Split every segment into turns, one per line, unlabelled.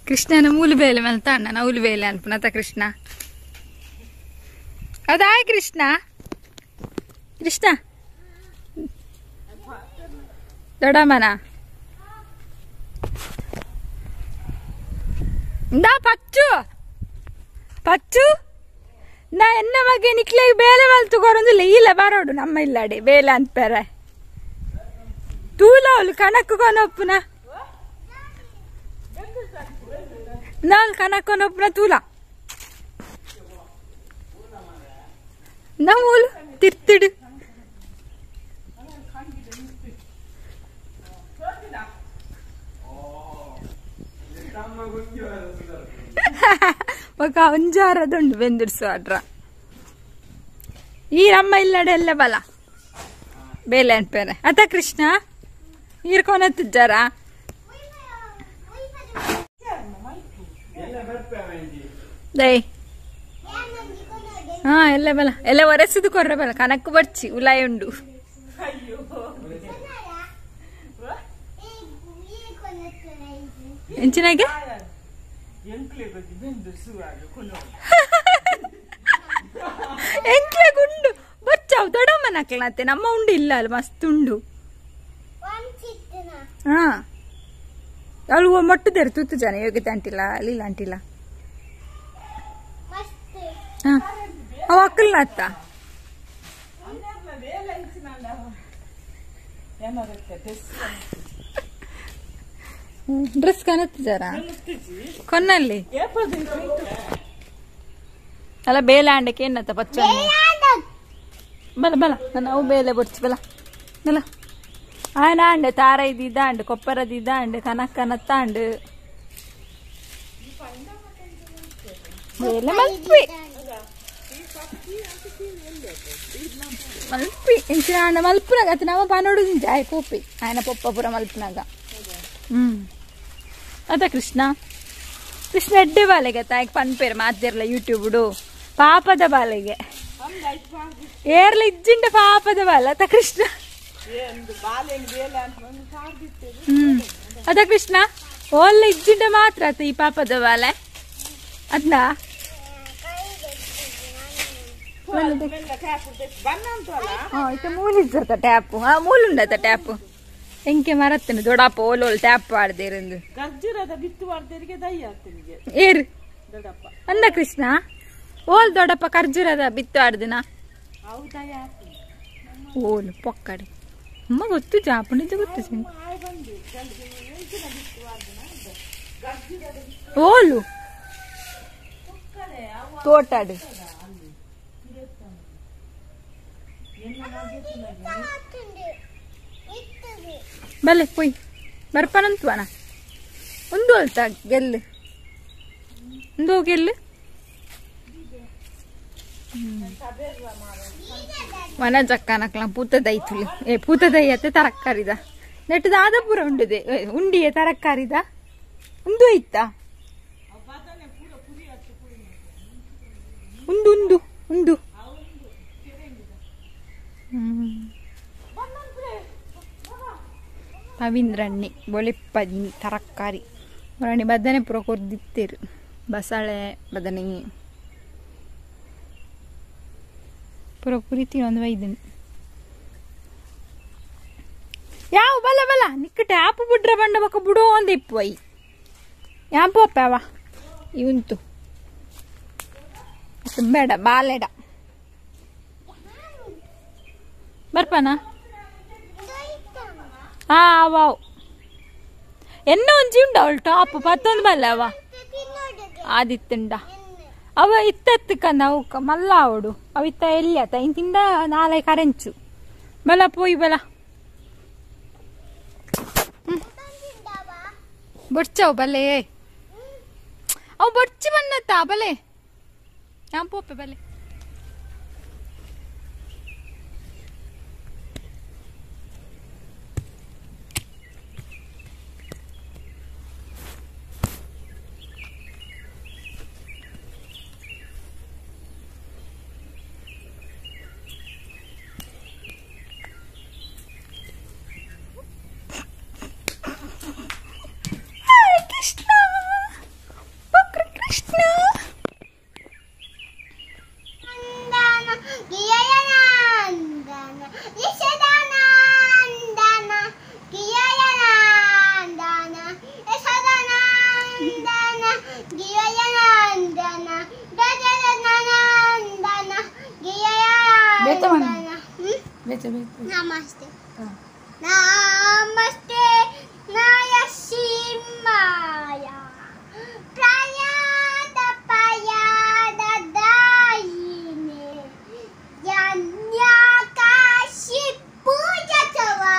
ಕೃಷ್ಣನ ಮೂಲಿಬೇಲೆ ಮೇಲೆ ತಾಂಡ ಉಲಿಬೇಲೆ ಅನ್ಪುನತ ಕೃಷ್ಣ ಅದಾಯ್ ಕೃಷ್ಣ ಕೃಷ್ಣ ದೊಡ್ಡಮ್ಮನ ಇಂದ ಪಚ್ಚು ಪಚ್ಚು ನಾ ಎನ್ನ ಬಗ್ಗೆ ನಿಕ್ಲೆಗೆ ಬೇಲೆ ಮಲ್ತು ಕೊರೊಂದಿಲ್ಲ ಇಲ್ಲ ಬರೋಡು ನಮ್ಮ ಇಲ್ಲಾಡಿ ಬೇಲೆ ಅಂತಪೇರೆ ತೂಲ ಅವಳು ಕಣಕ್ಕು ಕೊನೊಪ್ಪುನ ನಾಲ್ ಕನಕೊನೊಬ್ಬನ ತೂಲ ನಮ್ಮೂಲು ತಿರ್ತಿಡು ఒక ಒಂಜಾರದುಂಡು ಬೆಂದಿರ್ಸು ಅಡ್ರ ಈ ನಮ್ಮ ಇಲ್ಲಡೆ ಎಲ್ಲ ಬಲ ಬೇಲೆ ಅನ್ಪೇರೆ ಅತ ಕೃಷ್ಣ ಈರ್ಕೊನತ್ತಿದ್ದಾರ ದೈ ಹಾ ಎಲ್ಲ ಬಲ ಎಲ್ಲ ಒರೆಸಿದು ಕೊರ್ರೆ ಬಲ ಕನಕ್ಕು ಬರ್ಚಿ ಉಲಾಯ ಉಂಡು ಎಂಚಿನಾಗೆ ಎಂಕ್ಲೆ ಗುಂಡು ಬರ್ಚಾವ್ ದೊಡ್ಡಮ್ಮನ ಹಾಕ್ಲತ್ತೆ ನಮ್ಮ ಉಂಡು ಇಲ್ಲ ಅಲ್ಲ ಮಸ್ತ್ ಉಂಡು ಹಾ ಅವಳು ಮೊಟ್ಟದೇರು ತುತ್ತು ಜನ ಯೋಗ್ಯತೆ ಅಂಟಿಲ್ಲ ಅಲ್ಲಿಲ್ಲ ಅಂಟಿಲ್ಲ ಹಾ ಅವ ಅಕ್ಕಲ್ನ ಅತ್ತ ಡ್ರೆಸ್ ಕನತ್ತಿದಾರ ಕೊನ್ನಲ್ಲಿ ಅಲ್ಲ ಬೇಲೆ ಅಂಡಕ್ಕೆ ಏನತ್ತ ಪಚ್ಚ ಬಲ ಬಲ ನಾನು ಅವು ಬೇಲೆ ಬೊಡ್ಚಿ ಬಲ ಬಲ ಆಯ್ನ ಅಂಡೆ ತಾರ ಇದ್ದಿದ್ದ ಕೊಪ್ಪರದಿದ್ದ ಅಂಡೆ ಕನಕ್ಕನತ್ತಾಂಡು ಬೇಲೆ ಮಲ್ಪಿ ಮಲ್ಪಿ ಇಂಚಿನ ಅಂಡ ಮಲ್ಪುನಾಗ ಅತ್ತ ನಮ್ಮ ಪಾನೋಡು ಜಾಯ್ ಕೋಪಿ ಆಯ್ನ ಪೊಪ್ಪ ಪುರ ಮಲ್ಪುನಾಗ ಅದ ಕೃಷ್ಣ ಕೃಷ್ಣ ಎಡ್ಡೆ ಬಾಲೆಗೆ ತಾಯಿಗೆ ಪನ್ಪೇರು ಮಾತಿರ್ಲ ಯೂಟ್ಯೂಬ್ಡು ಪಾಪದ ಬಾಲೆಗೆ ಏರ್ಲ ಇಜ್ಜಿಂಡ ಪಾಪದ ಬಾಲ ಅತ ಕೃಷ್ಣ ಅದ ಕೃಷ್ಣ ಓಲ್ಲ ಇಜ್ಜಿಂಡ ಮಾತ್ರ ಆತ ಈ ಪಾಪದ ಬಾಲೆ ಅದ್ನ ಮೂಲಿಜ್ಜತ ಟ್ಯಾಪು ಹಾ ಮೂಲುಂಡತ ಟ್ಯಾಪು ಎಂಕೆ ಮರತ್ತನು ದೊಡ್ಡಪ್ಪ ಓಲೋಲ್ ಟ್ಯಾಪ್ ಆಡ್ದೆ ಇರಂದು ಏರು ಅಂದ ಕೃಷ್ಣ ಓಲ್ ದೊಡ್ಡಪ್ಪ ಖರ್ಜೂರದ ಬಿತ್ತು ಆಡ್ದಿನ ಓಲು ಪೊಕ್ಕಡೆ ಅಮ್ಮ ಗೊತ್ತು ಜಾಪಣಿದ್ದು ಗೊತ್ತು ಓಲು ತೋಟಾಡು ಬಲೆ ಪೊಯ್ ಬರ್ಪನಂತ್ವನ ಒಂದು ಅಲ್ತ ಗೆಲ್ಲು ಒಂದು ಗೆಲ್ಲು ವನ ಜಕ್ಕನಕ್ಲ ಪೂತದೈತುಲಿ ಪೂತದೈ ಅತ್ತೆ ತರಕಾರಿದ ನೆಟ್ಟದ ಆದ ಪೂರ ಉಂಡಿದೆ ಉಂಡಿಯೇ ತರಕಾರಿದ ಒಂದು ಐತಾ ಉಂದು ಉಂದು ಉಂದು ಪವಿಂದ್ರಣ್ಣಿ ಬೊಳಿಪ್ಪದಿನಿ ತರಕಾರಿ ಒರಣಿ ಬದನೆ ಪೂರ ಕೊರ್ದಿತ್ತೇರು ಬಸಳೆ ಬದನೆ ಪೂರ ಪುರಿತಿ ಒಂದು ವೈದನಿ ಯಾವ ಬಲ ಬಲ ನಿಕ್ಕ ಟ್ಯಾಪ್ ಬಿಡ್ರೆ ಬಂಡ ಬಕ್ಕ ಬಿಡೋ ಒಂದು ಇಪ್ಪು ಐ ಯಾಂಪು ಅಪ್ಪಾವ ಇವಂತು ಬೇಡ ಬಾಲೆಡ ಬರ್ಪನ ಹಾ ಅವಾವು ಎನ್ನ ಒಂಜಿ ಉಂಡ ಅವಳು ಟಾಪ್ ಪತ್ತೊಂದು ಬಲ್ಲ ಅವ ಆದಿತ್ತುಂಡ ಅವ ಇತ್ತಕ್ಕಂದ ಅವು ಮಲ್ಲ ಅವಡು ಅವ ಇತ್ತ ಎಲ್ಲಿ ಆತ ಇಂತಿಂದ ನಾಳೆ ಕರೆಂಚು ಬಲ ಪೋಯಿ ಬಲ ಬೊಡ್ಚವು ಬಲೆ ಅವು ಬೊಡ್ಚಿ ಬಂದತ್ತ ಬಲೆ ഞാൻ പോപ്പെ ബല്ലേ
Namaste. Namaste. Naya Shimaya. Prayada Payada Daine. Yanyakashi Puja Tava.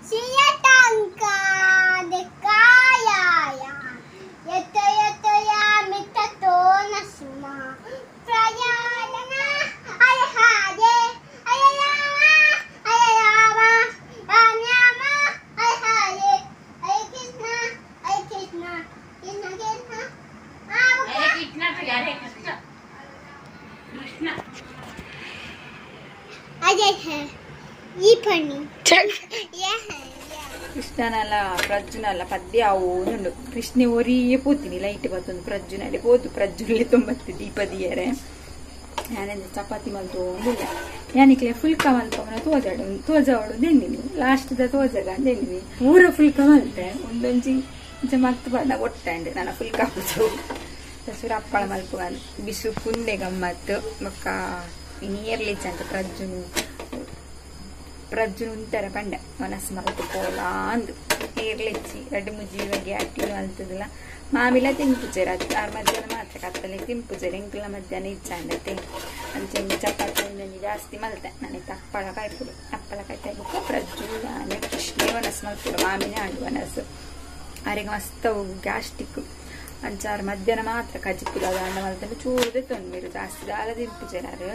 Siyatanka Dekayaya. Yata Yata Yamita Tonasma. Prayadana Ayahade.
ಕೃಷ್ಣನಲ್ಲ ಪ್ರಜ್ಜುನಲ್ಲ ಪದ್ಯ ಅವನುಂಡು ಕೃಷ್ಣ ಒರಿಯೇ ಪೋತೀನಿ ಲೈಟ್ ಬತ್ತೊಂದು ಪ್ರಜ್ಜುನಲ್ಲಿ ಪೋತು ಪ್ರಜ್ಜುನಲ್ಲಿ ತೊಂಬತ್ತು ದೀಪದಿಯರೆ ഞാനെന്ത് ചപ്പാത്തി മലത്തോണ്ടില്ല ഞാനിക്കലെ ഫുൽക്ക മൽപ്പവന തോജാവಡು ದೆಂದಿನಿ ಲಾಸ್ಟ್ದ ತೋಜಗ ದೆಂದಿನಿ ಪೂರ ಫುಲ್ಕ ಮಲ್ತೆ ಒಂದೊಂಜಿ ಮತ್ತು ಬಣ್ಣ ಒಟ್ಟಂಡು ನನ್ನ ಫುಲ್ಕ ಹಾಕುದು ತಸೂರು ಅಪ್ಪಳ ಮಲ್ಪುಗ ಬಿಸು ಕುಂದೆ ಗಮ್ಮತ್ತು ಮಕ್ಕ ನೀರ್ಲಿಚ್ಚ ಅಂತ ಪ್ರಜ್ಜುನು ಉಂಟರ ಪಂಡ ಮನಸ್ಸು ಮಲ್ತು ಪೋಲ ಅಂದು ನೀರ್ಲಿಚ್ಚಿ ಎರಡು ಮುಜ್ಜಿ ಬಗ್ಗೆ ಅಟ್ಟಿ ಮಲ್ತದಿಲ್ಲ ಮಾಮಿಲ ತಿಂಪುಜೆರ ಆರು ಮಧ್ಯಾಹ್ನ ಮಾತ್ರ ಕತ್ತಲೆ ತಿಂಪುಜೆರ ಎಂಕುಲ ಮಧ್ಯಾಹ್ನ ಇಚ್ಚಾಂಡತೆ ಅಂಚೆಂದು ಚಪಾತಿ ಒಂದೊಂದು ಜಾಸ್ತಿ ಮಲ್ತೆ ನನಗೆ ಅಪ್ಪಳ ಕಾಯ್ಪುಡು ಅಪ್ಪಳ ಕಾಯ್ತಾಯ್ಬೇಕು ಪ್ರಜ್ಜು ನಾನು ಕೃಷ್ಣೇ ಮನಸ್ಸು ಮಲ್ಪುಡು ಮಾಮಿನ ಆಡು ಮನಸ್ಸು ಅವರಿಗೆ ಮಸ್ತವು ಗ್ಯಾಸ್ಟಿಕ್ ಅಂಚಾರು ಮಧ್ಯಾಹ್ನ ಮಾತ್ರ ಕಜಿಪ್ಪುದು ಅದು ಅಂಡ ಮಲ್ತಂಡು ಚೂರದೆ ತೊಂದಿರು ಜಾಸ್ತಿ ದಾಲ ತಿಂಪುಜೆರಾರು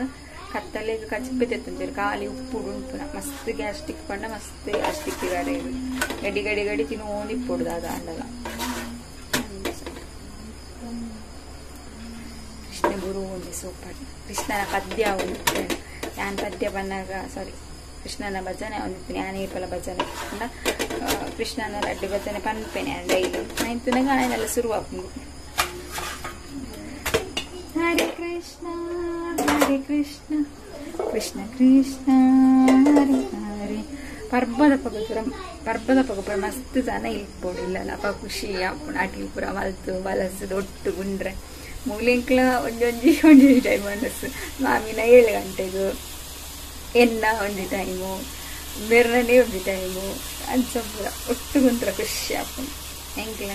ಕತ್ತಲೆ ಕಜಿಪ್ಪೆ ತೆತ್ತಂಜರು ಖಾಲಿ ಉಪ್ಪು ಉಂಟುನ ಮಸ್ತ್ ಗ್ಯಾಸ್ಟಿಕ್ ಪಂಡ ಮಸ್ತ್ ಗ್ಯಾಸ್ಟಿಕ್ ಇದ್ದಾರೆ ಇದು ಗಡಿ ಗಡಿ ಗಡಿ ತಿನ್ನೋಂದಿಪ್ಪುಡುದು ಅದು ಅಂಡಲ್ಲ ಕೃಷ್ಣ ಗುರು ಒಂದು ಸೂಪರ್ ಕೃಷ್ಣನ ಪದ್ಯ ಒಂದು ನಾನು ಪದ್ಯ ಬಂದಾಗ ಸಾರಿ ಕೃಷ್ಣನ ಭಜನೆ ಒಂದಿತ್ತು ಜ್ಞಾನೇಪಲ ಭಜನೆ ಕೃಷ್ಣನ ಲಡ್ಡು ಭಜನೆ ಪನ್ಪೇನೆ ಡೈಲಿ ಆಯ್ತು ಗಾಯನೆಲ್ಲ ಶುರುವಾಗ್ಬೋದು ಹರೆ ಕೃಷ್ಣ ಕೃಷ್ಣ ಕೃಷ್ಣ ಹರೆ ಹರೆ ಪರ್ಬದ ಪಗಪುರ ಮಸ್ತ್ ಜನ ಇಲ್ಪೋಡು ಇಲ್ಲಲ್ಲ ಅಪ್ಪ ಖುಷಿ ಆಪುಣ ಅಟಿಲ್ಪುರ ಮಲ್ತು ಬಲಸದು ಒಟ್ಟು ಗುಂಡ್ರೆ ಮೂಲಿಂಕ್ಲ ಒಂದೊಂಜಿ ಟೈಮ್ ಮನಸ್ಸು ಮಾಮಿನ 7 ಗಂಟೆಗೂ ಎನ್ನ ಒಂದು ಟೈಮು ಮೆರ್ರನೇ ಒಂದು ಟೈಮು ಅಂಚಪುರ ಒಟ್ಟು ಗುಂತ್ರ ಖುಷಿ ಆಪುಣ ಎಂಕ್ಲ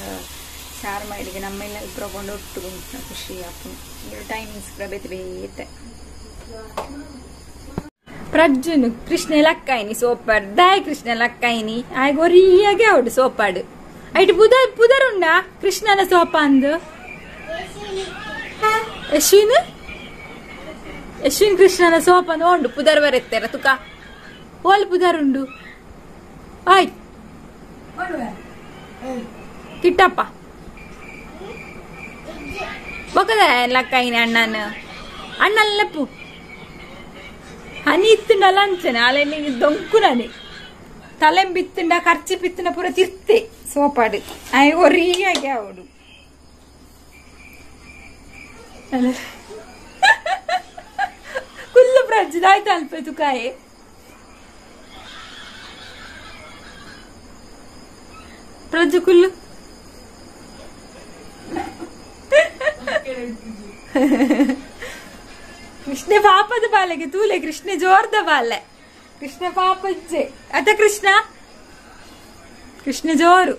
ಸಾರು ಮಾಡಿಗೆ ನಮ್ಮೆಲ್ಲ ಪ್ರಕೊಂಡು ಒಟ್ಟು ಗುಂತ್ರ ಖುಷಿ ಆಪುಣ ಟೈಮಿಂಗ್ಸ್ ಬೇತೆ ಬೇತೆ ಪ್ರಜ್ಜುನು ಕೃಷ್ಣ ಲಕ್ಕಾಯಿನಿ ಸೋಪಾಡು ದಾಯ್ ಕೃಷ್ಣ ಲಕ್ಕಾಯಿನಿ ಆಯ್ಗ ಒರಿಯಾಗೆ ಅವಡು ಸೋಪಾಡು ಐಟು ಪುದರುಂಡ ಕೃಷ್ಣನ ಸೋಪ ಅಂದು ಯಶ್ವಿನ್ ಕೃಷ್ಣನ ಸೋಪ ನೋಂಡು ಪುದರ್ ಬರೆತ್ತಾರ ತುಕ ಓಲ್ ಪುದರುಂಡು ಆಯ್ ಕಿಟ್ಟಪ್ಪ ಬೊಕದ ಲಕ್ಕಾಯಿನಿ ಅಣ್ಣಲ್ಲೆಪ್ಪು ಹನಿ ಇತ್ತುಂಡಲ್ಲ ಅಂಚನೆ ಅಲೆಲ್ಲಿ ದೊಂಕುನನೆ ತಲೆಂಬಿತ್ತುಂಡ ಖರ್ಚಿ ಪಿತ್ತುಂಡ ಪೂರ ತಿರ್ತೆ ಸೋಪಾಡು ಆಯ್ ಒರಿಯಾಗೆ ಅವಡು ಕುಲ್ಲು ಪ್ರಜ್ಜದಾಯ್ತು ಅಲ್ಪ ತುಕಾಯೆ ಪ್ರಜ್ಜು ಕುಲ್ಲು ಕೃಷ್ಣ ಪಾಪದ ಬಾಲೆಗೆ ತೂಲೆ ಕೃಷ್ಣ ಜೋರ್ದ ಬಾಲೆ ಕೃಷ್ಣ ಪಾಪಜ್ಜೆ ಅತ ಕೃಷ್ಣ ಜೋರು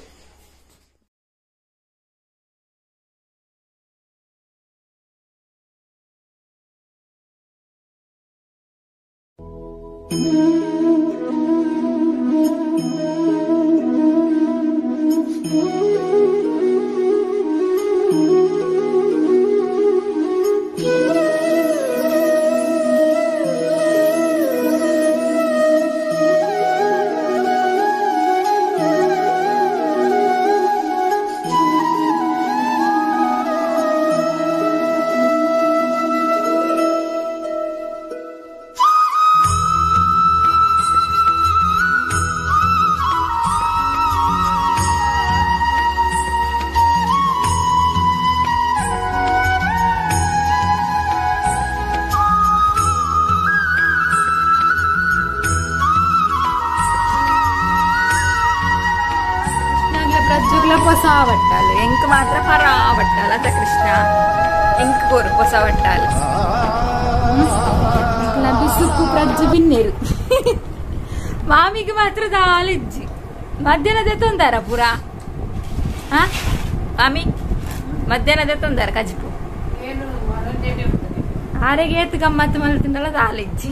కృష్ణ ఇంక కోరు పొస పట్టాలి ఇట్లా బిసుకు ప్రజ్జు బిన్నేరు మామికి మాత్రం దాలిజ్జి మధ్యాహ్న తెత్తుందారా పూరా మామి ಮಧ್ಯಾಹ್ನ ತಂದಾರ ಕಜಿಪು ಆರೆಗೆ ಏತು ಗಮ್ಮತ್ತು ಮಲ್ತಿಂದಳ ದಾಲಿಜ್ಜಿ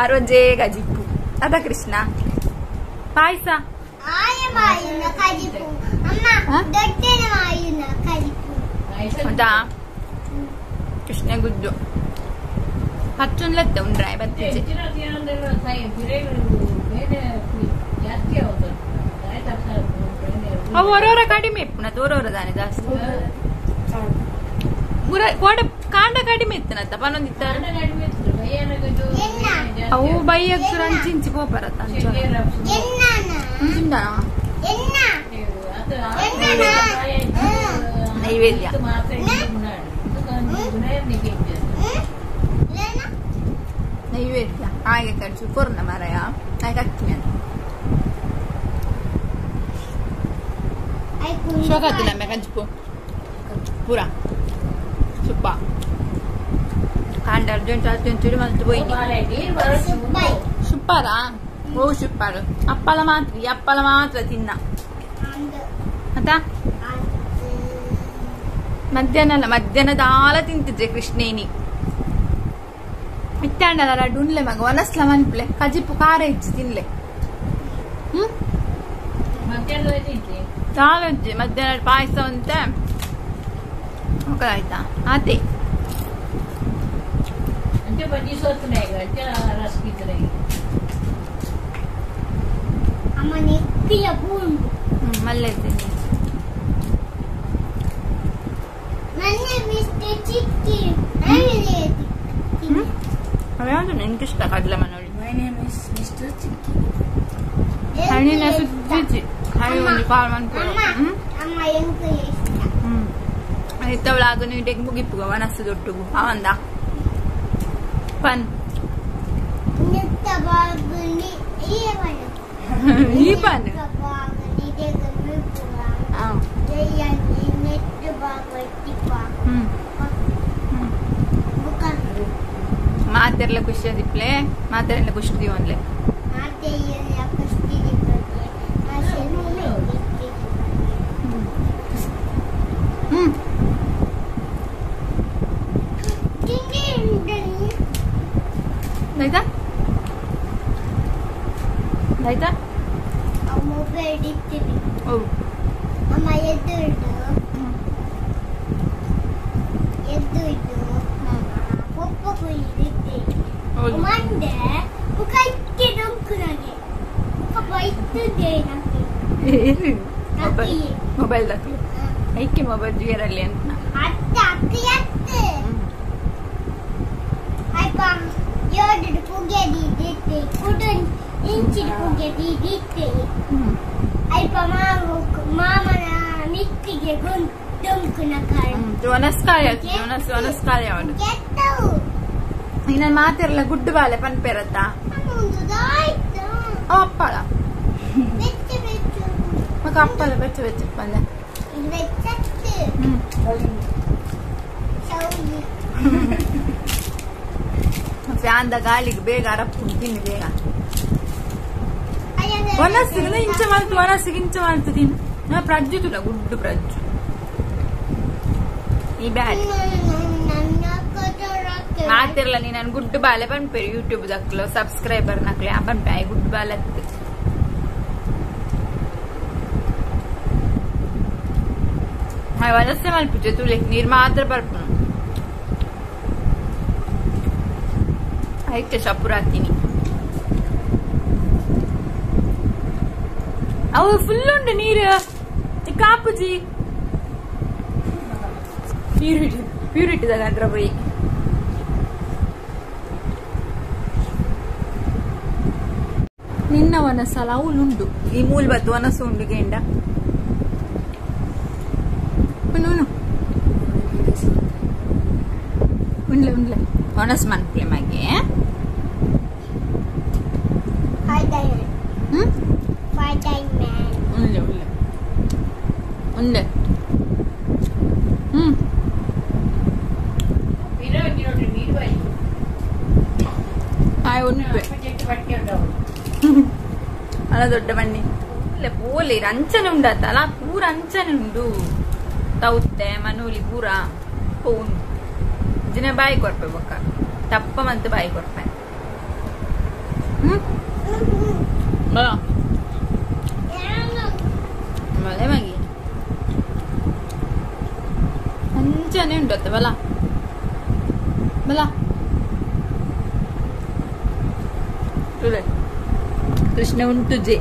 ಆರೋಜೆ ಗಜಿಪು ಅದ ಕೃಷ್ಣ ಪಾಯಸ ಅದಾ ಕೃಷ್ಣ ಗುಜ್ಜು ಹಚ್ಚುನ್ಲತ್ತೆ ಉಂಡ್ರಾಯ್ ಬತ್ತಿಜೆ ಅವು ಹೊರವರ ಕಡಿಮೆ ಇಪ್ಪುನ ತೋರವರ ದಾನೆ ಜಾಸ್ತಿ ಕೋಡ ಕಾಂಡ ಕಡಿಮೆ ಇತ್ತನತ್ತ ಪನ್ನೊಂದಿತ್ತ ಅವು ಬೈಯಕ್ಕೆ ರಂಚಿಂಚಿ ಹೋಗ್ಬರತ್ತ ನೈವೇದ್ಯ ನೈವೇದ್ಯ ಹಾಗೆ ಕಡ್ಸು ಕೊರ್ನ ಮರಯ ಹಾಗೆ ಹಚ್ಚಿನ ಶೋಕತ್ತಿಲ್ಲ ಮೆ ಕಜ್ಪು ಪೂರ ಸುಪ್ಪ ಕಾಂಡ ಅರ್ಜೆಂಟ್ ಚುಡಿ ಮತ್ತೆ ಹೋಗಿ ಸುಪ್ಪಾರ ಓ ಸುಪ್ಪಾರು ಅಪ್ಪಲ ಮಾತ್ರ ತಿನ್ನ ಅದ ಮಧ್ಯಾಹ್ನದ ಆಲ ತಿಂತಿದ್ರೆ ಕೃಷ್ಣೇನಿ ಇಟ್ಟಾಂಡಲ್ಲ ಲಡ್ಡು ಉಣ್ಲೆ ಮಗ ಒನಸ್ಲ ಮನ್ಪ್ಲೆ ಕಜಿಪು ಖಾರ ಇಜ್ಜಿ ತಿನ್ಲೆ ಚಾಲಜ್ಜಿ ಮಧ್ಯಾಹ್ನ ಪಾಯಸ ಅಂತ ಆಯ್ತಾ ಅದೇ ಮಲ್ಲೆ ಯಾವುದು ನಿನ್ಗೆ ಇಷ್ಟ ಕಡಲೆ ಮನೋಳಿ ಹಣ್ಣಿನ ಸುಜ್ಜಿ ಹಣ್ಣು ಒಂದು ಕಾಲ್ ಮಾಡ್ಕೊಳ್ಳೋ ಇತ್ತವಳಾಗ ನೀಟಿಗೆ ಮುಗಿಪ್ಪುಗ ಮನಸ್ಸು ದೊಡ್ಡಗು ಅವಂದ ಪನ್ ಈ ಪನ್ ಮಾತೆಲ್ಲ ಖುಷಿ ಅದಿಪ್ಲೆ ಮಾತೆಲ್ಲ ಖುಷಿ ದಿವನ್ಲೆ ಆಯ್ತಾ ಆಯ್ತಾ
ಅಮ್ಮ ಎದ್ದು ಮಂಡೆ ಕೈಕ್ಕೆ ನಮ್ಕುನಾಗೆ
ಮೊಬೈಲ್ ದಾಖಲೆ ಐಕೆ ಮೊಬೈಲ್ ಜೀರಲ್ಲಿ ಅಂತ
ಯೋಡು ಪುಗೆ ದಿತ್ತೆ ಕುಡನ್ ಇಂಚಿನ ಪುಗೆ ದಿತ್ತೆ ಅಲ್ಪ ಮಾಮನ ಮಿತ್ತಿಗೆ ಗೊಂತುಂಕುನ ಕಾಯ
ವನಸ್ಕಾಯ ಅವನು ನೀನ ಮಾತಿರಲ್ಲ ಗುಡ್ಡು ಬಾಲೆ ಪನ್ಪೇರತ್ತ ಅಪ್ಪಳ ಮಗ ಅಪ್ಪಲ ಬೆಚ್ಚ ಬೆಚ್ಚ ಬಂದ ಫ್ಯಾನ್ದ ಗಾಳಿಗೆ ಬೇಗ ಅರಪ್ಪು ತಿನ್ನು ಬೇಗ ಒನಸಿಗೆ ಇಂಚ ಮಾಡ್ತು ಒನಸಿಗೆ ಇಂಚ ಮಾಡ್ತು ತಿನ್ನು ಪ್ರಜ್ಜು ತುಲ ಗುಡ್ಡು ಪ್ರಜ್ಜು ಈ ಬ್ಯಾಡ್ ಮಾತಿರಲ್ಲ ನೀ ನನ್ ಗುಡ್ಡು ಬಾಲೆ ಪನ್ಪೇರು ಯೂಟ್ಯೂಬ್ ದಕ್ಲು ಸಬ್ಸ್ಕ್ರೈಬರ್ ನಕ್ಲೆ ಪನ್ಪೆ ಗುಡ್ಡು ಬಾಲೆ ವಲಸೆ ಮಲ್ಪಿಚ್ಚು ತುಳಿಕ್ ನೀರ್ ಮಾತ್ರ ಬರ್ಪುನು ಆಯ್ತು ಶಪುರ ಹಾಕ್ತೀನಿ ಅವು ಫುಲ್ ಉಂಟು ನೀರು ಕಾಪುಜಿ ಪ್ಯೂರಿಟಿದಾಗ ಅದ್ರ ಬೈ ನಿನ್ನ ವನಸಲ ಅವಳುಂಡು ಈ ಮೂಲ್ ಬತ್ತು ವನಸು ಉಂಡು ಗೇಂಡ ಉಂಡ್ಲೆ ವನಸ್ ಮನ್ಪ್ಲೆ ಮಗೆ ಉಂಡ್ಲೆ ಉಂಟು ಅಲ್ಲ ದೊಡ್ಡ ಬನ್ನಿ ಇಲ್ಲ ಪೋಲಿ ಅಂಚನೆ ಉಂಡತ್ತಲ್ಲ ಪೂರ ಅಂಚನೆ ಉಂಡು ತೌತ್ತೆ ಮನೂಲಿ ಪೂರ ಪೋನ್ ದಿನ ಬಾಯಿ ಕೊರ್ಪೆ ಬೊಕ್ಕ ತಪ್ಪ ಮತ್ತೆ ಬಾಯಿ ಕೊರ್ಪೆ ಮಳೆ ಮಗಿ ಅಂಚನೆ ಉಂಡತ್ತ ಬಲ ಬಲ ಕೃಷ್ಣ ಉಂಟು ಜೆ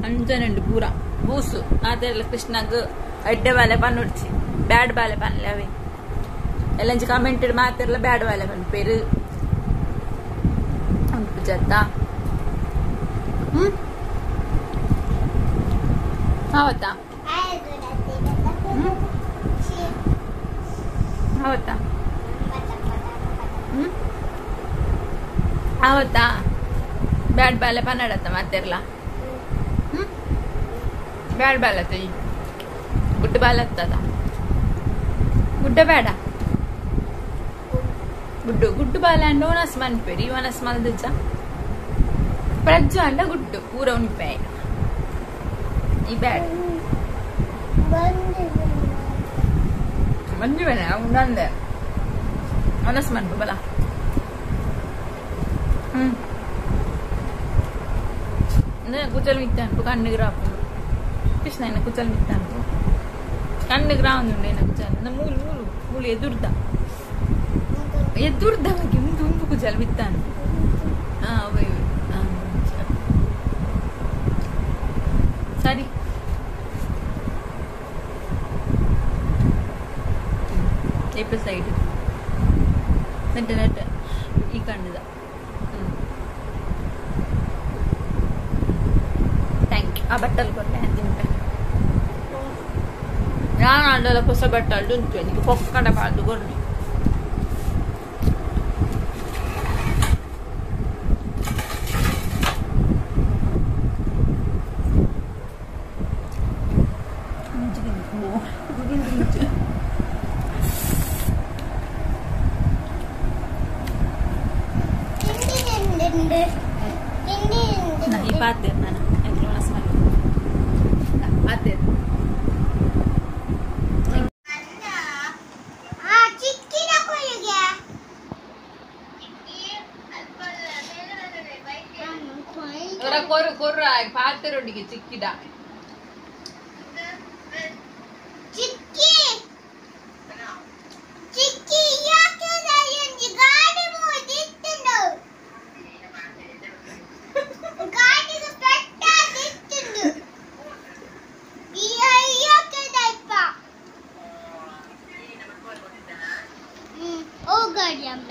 ಅಂಚನೆ ಉಂಟು ಪೂರ ಬೂಸು ಆತರ ಕೃಷ್ಣಗ್ ಅಡ್ಡೆ ಬಾಲೆ ಪನ್ ಉಡ್ಚಿ ಬ್ಯಾಡ್ ಬಾಲೆ ಪನ್ಲೆ ಅವೇ ಎಲ್ಲಂಚಿ ಕಮೆಂಟೆಡ್ ಮಾತಿರಲ್ಲ ಬ್ಯಾಡ್ ಬಾಲೆ ಪನ್ ಪೇರು ಉಂಟು ಜತ್ತ ಅವತ್ತಾ ಅವತ್ತಾ ಅವತ್ತಾ ಬ್ಯಾಡ್ ಬಾಲೆ ಪನ್ನಡತ್ತ ಮಾತಿರ್ಲ ಬ್ಯಾಡ್ ಬಾಲತ್ತ ಗುಡ್ಡ ಬಾಲತ್ತದ ಗುಡ್ಡ ಬೇಡ ಗುಡ್ಡು ಗುಡ್ಡು ಬಾಲ ಅಂಡ ಓನಸ್ ಮನ್ಪೇರಿ ಓನಸ್ ಮಲ್ದಜ್ಜ ಪ್ರಜ್ಜು ಅಂಡ ಗುಡ್ಡು ಪೂರ ಉಣಿಪೆ ಈ ಬ್ಯಾಡ್ ಮಂಜು ಬೇಡ ಉಂಡೆ ಓನಸ್ ಮನ್ಪು ಬಲ ಕುಚಲ್ ಮಿತ್ತ ಅನ್ಪು ಕಣ್ಣಿಗೆ ರಾಪು ಕೃಷ್ಣ ಇನ್ನ ಕುಚಲ್ ಮಿತ್ತ ಅನ್ಪು ಕಣ್ಣಿಗೆ ರಾವುಂಡು ಏನ ಕುಚಲ್ ಮೂಲು ಮೂಲು ಮೂಲು ಎದುರ್ದ ಬಗ್ಗೆ ಮುಂದೆ ಉಂಪು ಕುಚಲ್ ಮಿತ್ತ ಅನ್ಪು ಸರಿ ಎಪ್ಪ ಸೈಡ್ ನೆಟ್ಟ ನೆಟ್ಟ ಈ ಕಣ್ಣದ ಥ್ಯಾಂಕ್ ಯು ಆ ಬಟ್ಟಲು ಕೊಟ್ಟೆ ತಿಂತೆ ನಾನು ಅಲ್ಲೆಲ್ಲ ಹೊಸ ಬಟ್ಟಲು ಉಂಟು ನಿಮಗೆ ಪೊಕ್ಕಡ ಬಾರ್ದು ಕೊಡ್ರಿ ಈ ಪಾತೆ ನಾನು ಪಾತೆ ಕೊರ್ರ ಪಾತೆರೊಟ್ಟಿಗೆ ಚಿಕ್ಕಿದ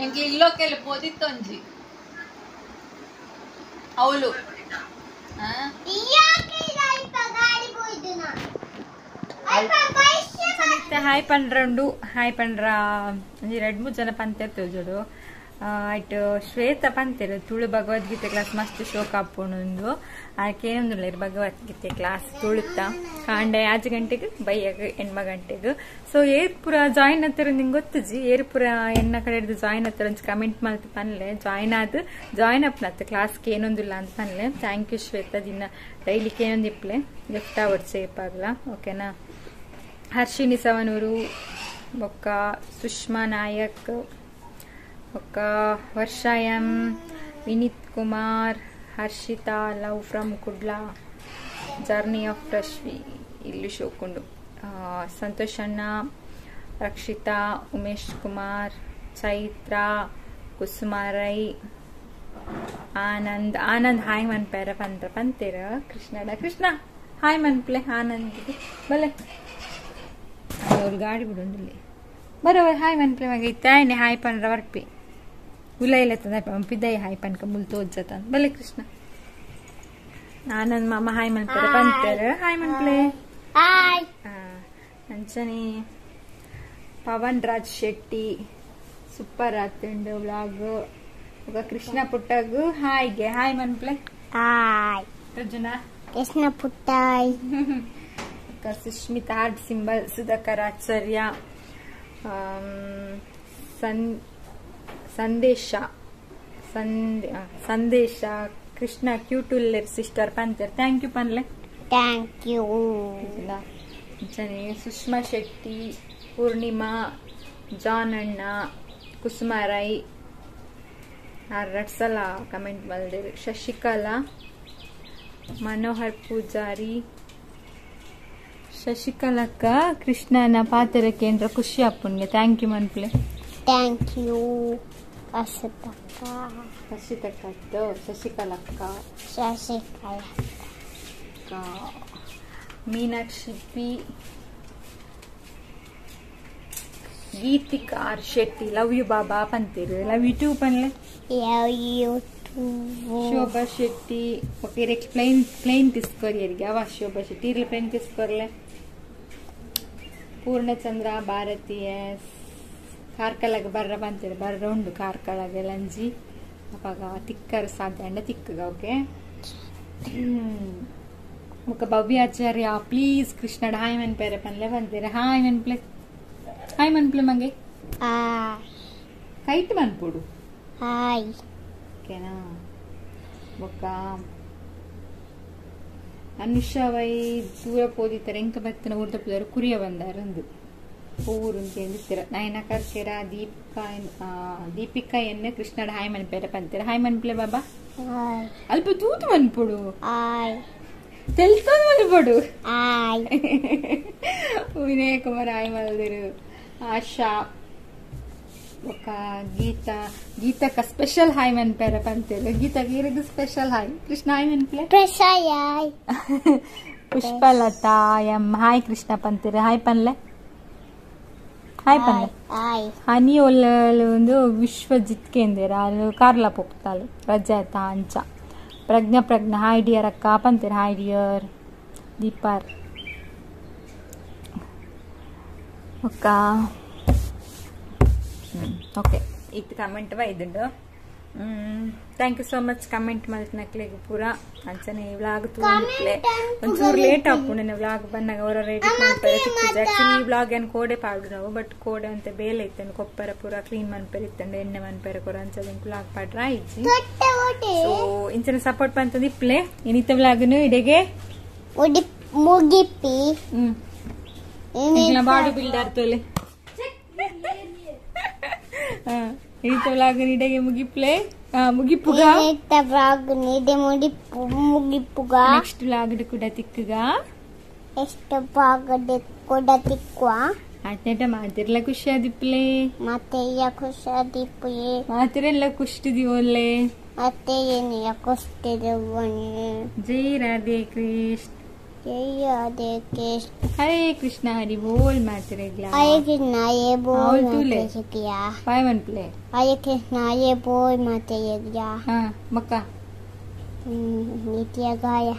ಎಂಗೆ ಇಲ್ಲೋಕೆಲ್ಲ ಪೋದಿತ್ತೊಂಜಿ ಅವಳು ಹಾಯ್ ಪಂಡ್ರಂಡು ಹಾಯ್ ಪಂಡ್ರ ಎರಡು ಮೂರು ಜನ ಪಂತೆರ್ತೀವಿ ಜೋಡು ಆಯ್ತು ಶ್ವೇತ ಪಂತೆರು ತುಳು ಭಗವದ್ಗೀತೆ ಕ್ಲಾಸ್ ಮಸ್ತ್ ಶೋಕ ಹಾಪುಣೊಂದು ಆಕೆನೊಂದು ಭಗವದ್ಗೀತೆ ಕ್ಲಾಸ್ ತುಳುತ್ತಾ ಕಾಂಡೆ 5 ಗಂಟೆಗೆ ಬೈಯಾಗ 8 ಗಂಟೆಗೆ ಸೊ ಏರ್ಪುರ ಜಾಯಿನ್ ಹತ್ತಿರ ನಿಂಗೆ ಗೊತ್ತಜಿ ಏರ್ಪುರ ಎನ್ನ ಕಡೆ ಹಿಡಿದು ಜಾಯಿನ್ ಹತ್ತಿರ ಒಂದು ಕಮೆಂಟ್ ಮಾಡ್ತು ಪನ್ಲೆ ಜಾಯಿನ್ ಆದ ಜಾಯಿನ್ ಅಪ್ನತ್ತ ಕ್ಲಾಸ್ಗೆ ಏನೊಂದಿಲ್ಲ ಅಂತ ಪನ್ಲೆ ಥ್ಯಾಂಕ್ ಯು ಶ್ವೇತ ದಿನ ಡೈಲಿಗೆ ಏನೊಂದು ಇಪ್ಲೆ ಲೆಫ್ಟ್ ಅವಡ್ ಸೇಫ್ ಆಗಲ್ಲ ಓಕೆನಾ ಹರ್ಷಿನಿ ಸವನೂರು ಒಕ್ಕ ಸುಷ್ಮಾ ನಾಯಕ್ ಒಕ್ಕ Varsha M Vineeth Kumar Harshitha love from Kudla journey of Rashvi ಇಲ್ಲಿ ಶೋಕೊಂಡು ಸಂತೋಷ್ ಅಣ್ಣ ರಕ್ಷಿತಾ ಉಮೇಶ್ ಕುಮಾರ್ ಚೈತ್ರ ಕುಸುಮಾರೈ ಆನಂದ್ ಆನಂದ್ ಹಾಯ್ ಮನ್ಪೇರ ಪಂತೇರ ಕೃಷ್ಣ ಹಾಯ್ ಮನ್ಪ್ಲೆ ಆನಂದ್ ಬಲೆ ಅವ್ರು ಗಾಡಿ ಬಿಡೋಂಡಿಲ್ಲಿ ಬರೋವರ್ ಹಾಯ್ ಮನ್ಪ್ಲೆ ಮಗ ಇತ್ತಾಯನೆ ಹಾಯ್ ಪನ್ರ ವರ್ಪಿ ಉಲ್ಲ ಇಲ್ಲ ತಂದ ಪಿದ್ದಾಯಿ ಹಾಯ್ ಪನ್ಕ ಮುಲ್ ತೋಜ್ಜತ ಬಲೆ ಕೃಷ್ಣ ಆನಂದ್ ಮಾಮ ಹಾಯ್ ಮನ್ಪೇರ ಪಂತೇರ ಹಾಯ್ ಮನ್ಪ್ಲೆ
ಹಾಯ್
ಅಂಚನೆ ಪವನ್ ರಾಜ್ ಶೆಟ್ಟಿ ಸೂಪರ್ ಆತಂಡು ವ್ಲಾಗ್ ఒక కృష్ణ పుట్టగు హాయ్ಗೆ ಹಾಯ್ ಮನ್ಪ್ಲೆ
ಹಾಯ್
ಅರ್ಜುನ
ಕೃಷ್ಣ ಪುಟ್ಟಾಯ್
ಸುಷ್ಮಿತಾ ಹಾರ್ಟ್ ಸಿಂಬಲ್ ಸುಧಾಕರ್ ಆಚಾರ್ಯ ಸಂದೇಶ ಸಂದೇಶ ಕೃಷ್ಣ ಕ್ಯೂಟುಲ್ಲರ್ ಸಿಸ್ಟರ್ ಪಂತರ್ ಥ್ಯಾಂಕ್ ಯು ಪನ್ಲೆ
thank you
Sushma Shetty Poornima John ಅಣ್ಣ ಕುಸುಮಾರೈ 2 ಸಲ ಕಮೆಂಟ್ ಮಾಡಿದ್ರು ಶಶಿಕಲಾ ಮನೋಹರ್ ಪೂಜಾರಿ ಶಶಿಕಲಕ್ಕ ಕೃಷ್ಣನ ಪಾತ್ರ ಕೇಂದ್ರ ಖುಷಿ ಅಪ್ಪನ್ಗೆ ಥ್ಯಾಂಕ್ ಯು ಮನ್ಪ್ಲೆ
ಥ್ಯಾಂಕ್ ಯು
ಶಶಿಕಲಕ್ಕ Meenakshi P Geetika R Shetty love you ಬಾಬಾ ಪಂತೀರು ಲವ್ ಯು ಟೂ ಪನ್ಲೆ ಶೋಭಾ ಶೆಟ್ಟಿ ಓಕೆ ಪ್ಲೇನ್ ತಿಸ್ಕೋರಿಯರಿಗೆ ಅವ ಶೋಭಾ ಶೆಟ್ಟಿ ಇರ್ಲಿ ಪ್ಲೇನ್ ತಿಸ್ಕೋರ್ಲೆ ಪೂರ್ಣಚಂದ್ರ ಭಾರತೀಯ ಕಾರ್ಕಳಗೆ ಬರ್ರ ಬಂತೀರಿ ಬರ್ರ ಉಂಡು ಕಾರ್ಕಳಗೆ ಲಂಜಿ ಅವಾಗ ತಿಕ್ಕರ್ ಸಾಧ್ಯ ಅಂಡ ತಿಕ್ಕಗ ಓಕೆ ఒక భవ్యాచార్య ప్లీజ్ కృష్ణుడు హాయ్ మన్ పేరే పనిలే వంతేరే hi Mann play మంగే kite Mann పోడు
హాయ్
ఓకేనా ఒక ಅನುಷವೈ ದೂರ ಪೋದಿತ್ತಾರೆ ಎಂಕ ಬತ್ತಿನ ಊರ್ದಪ್ಪದವರು ಕುರಿಯ ಬಂದಾರಂದು ಊರು ಅಂತಿರ ನಯನಕರ್ ಕೆರ ದೀಪಿಕಾ ಎನ್ನ ಕೃಷ್ಣಡ ಹಾಯ್ ಮನ್ ಪೇರೆ ಪಂತೀರ ಹಾಯ್ ಮನ್ಪ್ಲೆ ಬಾಬಾ ಅಲ್ಪ ತೂತು ಮನ್ಪುಡು తెలుస్తుంది మళ్ళీ వినయ్ కుమార్ హాయ్ మల్దిరు ఆశ ఒక గీతక స్పెషల్ హాయ్ మన్ పేర పంతేరు గీతకి ఇరుగు special hi Krishna hi Mann play Pushpalatha ఎం హాయ్ కృష్ణ పంతేరు హాయ్ పన్ಲೆ ಹಾಯ್ ಪನ್ಲೆ ಹನಿ ಒಳ್ಳೆ ಒಂದು ವಿಶ್ವಜಿತ್ ಕೇಂದ್ರ ಕಾರ್ಲ ಪೋಗ್ತಾಳು ರಜಾತ ಅಂಚ ಪ್ರಜ್ಞಾ ಹಾಯ್ ಡಿಯರ್ ಅಕ್ಕ ಪಂತೀರ ಹಾಯ್ ಡಿಯರ್ ದೀಪಾರ್ ಅಕ್ಕ ಓಕೆ ಇದು ಕಮೆಂಟ್ ಇದ್ದುಂಡು thank you so much comment ಮಲ್ತಿನಕ್ಲಿಗೆ ಪೂರ ಅಂಚನೆ ವ್ಲಾಗ್ ತೂಂಡಿಪ್ಲೆ ಒಂಚೂರು ಲೇಟ್ ಆಪು ನನ್ನ ವ್ಲಾಗ್ ಬಂದಾಗ ಅವರ ರೆಡಿ ಮಾಡ್ತಾರೆ ಆಕ್ಚುಲಿ ಈ ವ್ಲಾಗ್ ಏನು ಕೋಡೆ ಪಾಡು ನಾವು ಬಟ್ ಕೋಡೆ ಅಂತ ಬೇಲೆ ಇತ್ತಂಡು ಕೊಪ್ಪರ ಪೂರ ಕ್ಲೀನ್ ಮನ್ಪೇರು ಇತ್ತಂಡು ಎಣ್ಣೆ ಮನ್ಪೇರು ಕೊರ ಅಂಚದ ವ್ಲಾಗ್ ಪಾಡ್ರ ಇಜ್ಜಿ ಸೊ ಇಂಚನ ಸಪೋರ್ಟ್ ಬಂತಂದು ಇಪ್ಲೆ ಏನಿತ್ತ ವ್ಲಾಗ್ನು ಇಡೆಗೆ
ಮುಗಿಪಿ
ಬಾಡಿ ಬಿಲ್ಡರ್ ತೋಲೆ ಏನಿತ್ತ ವ್ಲಾಗ್ ಇಡೆಗೆ ಮುಗಿಪ್ಲೆ ಮುಗಿಪುಗ ನೆಕ್ಸ್ಟ್ ವ್ಲಾಗ್ ಕೂಡ ತಿಕ್ಕಗ
ಎಷ್ಟು ಭಾಗದ ಕೂಡ ತಿಕ್ಕುವ
ಆಟ ಮಾತಿರ್ಲ ಖುಷಿ ಆದಿಪ್ಲೆ
ಮತ್ತೆ ಖುಷಿ ಆದಿಪ್ಲೆ
ಮಾತಿರೆಲ್ಲ ಖುಷ್ಟಿದಿ ಒಳ್ಳೆ
ಮತ್ತೆ ಏನು ಖುಷ್ಟಿದೆ
ಜೈ ರಾಧೆ ಕೃಷ್ಣ
जय राधे कृष्ण
हरे कृष्णा हरि बोल मातरेग्ला
हरे कृष्णा ये बोल माते किया
पाय मन प्ले
हरे कृष्णा ये बोल मातेरेग्ला
हां मक्का
नित्य गाया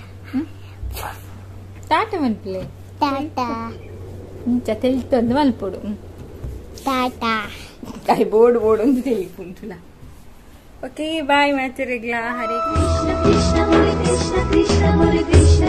टाटा मन प्ले
टाटा
తెలుస్తుంది మల్పొడు
టాటా
కై బోర్డు ఉంది తెలియకుంటులా ఓకే బాయ్ మాతరేగ్లా హరే కృష్ణ కృష్ణ మురళి కృష్ణ కృష్ణ మురళి కృష్ణ